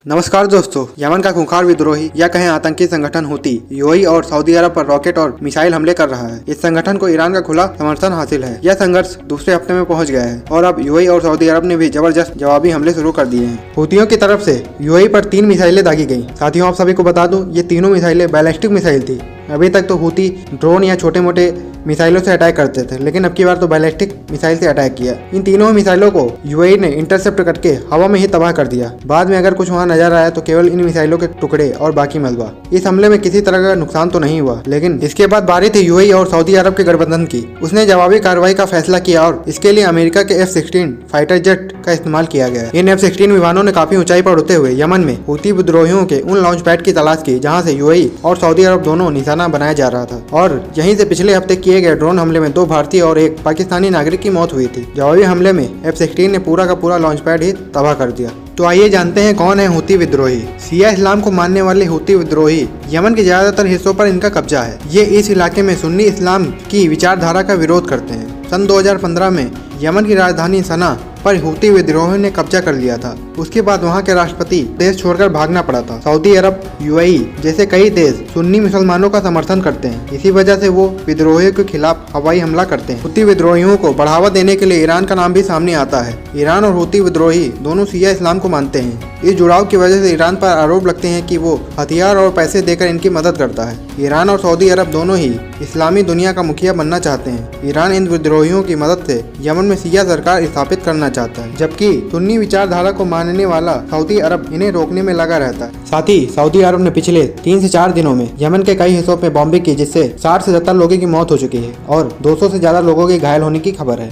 नमस्कार दोस्तों, यमन का खूंखार विद्रोही या कहें आतंकी संगठन हूती यूएई और सऊदी अरब पर रॉकेट और मिसाइल हमले कर रहा है। इस संगठन को ईरान का खुला समर्थन हासिल है। यह संघर्ष दूसरे हफ्ते में पहुंच गया है और अब यूएई और सऊदी अरब ने भी जबरदस्त जवाबी हमले शुरू कर दिए हैं। हूतियों की तरफ से यूएई पर 3 मिसाइलें दागी गई। साथियों, आप सभी को बता दूं, ये तीनों मिसाइलें बैलिस्टिक मिसाइल थी। अभी तक तो हूती ड्रोन या छोटे मोटे मिसाइलों से अटैक करते थे, लेकिन अब की बार तो बैलिस्टिक मिसाइल से अटैक किया। इन तीनों मिसाइलों को यूएई ने इंटरसेप्ट करके हवा में ही तबाह कर दिया। बाद में अगर कुछ वहां नजर आया तो केवल इन मिसाइलों के टुकड़े और बाकी मलबा। इस हमले में किसी तरह का नुकसान तो नहीं हुआ, लेकिन इसके बाद बारी थी यूएई और सऊदी अरब के गठबंधन की। उसने जवाबी कार्रवाई का फैसला किया और इसके लिए अमेरिका के F-16 फाइटर जेट का इस्तेमाल किया गया। इन F-16 विमानों ने काफी ऊंचाई पर उड़ते हुए यमन में हूती विद्रोहियों के उन लॉन्च पैड की तलाश की जहाँ से यूएई और सऊदी अरब दोनों निशाना बनाया जा रहा था। और यहीं से पिछले हफ्ते किए गए ड्रोन हमले में 2 भारतीय और 1 पाकिस्तानी नागरिक की मौत हुई थी। जवाबी हमले में F-16 ने पूरा का पूरा लॉन्च पैड ही तबाह कर दिया। तो आइए जानते हैं कौन है हूती विद्रोही। शिया इस्लाम को मानने वाले हूती विद्रोही यमन के ज्यादातर हिस्सों पर इनका कब्जा है। ये इस इलाके में सुन्नी इस्लाम की विचारधारा का विरोध करते हैं। सन 2015 में यमन की राजधानी सना पर हूती विद्रोहियों ने कब्जा कर लिया था। उसके बाद वहां के राष्ट्रपति देश छोड़कर भागना पड़ा था। सऊदी अरब, यूएई जैसे कई देश सुन्नी मुसलमानों का समर्थन करते हैं। इसी वजह से वो विद्रोहियों के खिलाफ हवाई हमला करते हैं। हूती विद्रोहियों को बढ़ावा देने के लिए ईरान का नाम भी सामने आता है। ईरान और हूती विद्रोही दोनों शिया इस्लाम को मानते हैं। इस जुड़ाव की वजह से ईरान पर आरोप लगते हैं कि वो हथियार और पैसे देकर इनकी मदद करता है। ईरान और सऊदी अरब दोनों ही इस्लामी दुनिया का मुखिया बनना चाहते हैं। ईरान इन विद्रोहियों की मदद से यमन में शिया सरकार स्थापित करना चाहता है, जबकि सुन्नी विचारधारा को मानने वाला सऊदी अरब इन्हें रोकने में लगा रहता है। साथ ही सऊदी अरब ने पिछले 3 से 4 दिनों में यमन के कई हिस्सों में बॉम्बिंग की, जिससे 60 से 70 लोगों की मौत हो चुकी है और 200 से ज्यादा लोगों के घायल होने की खबर है।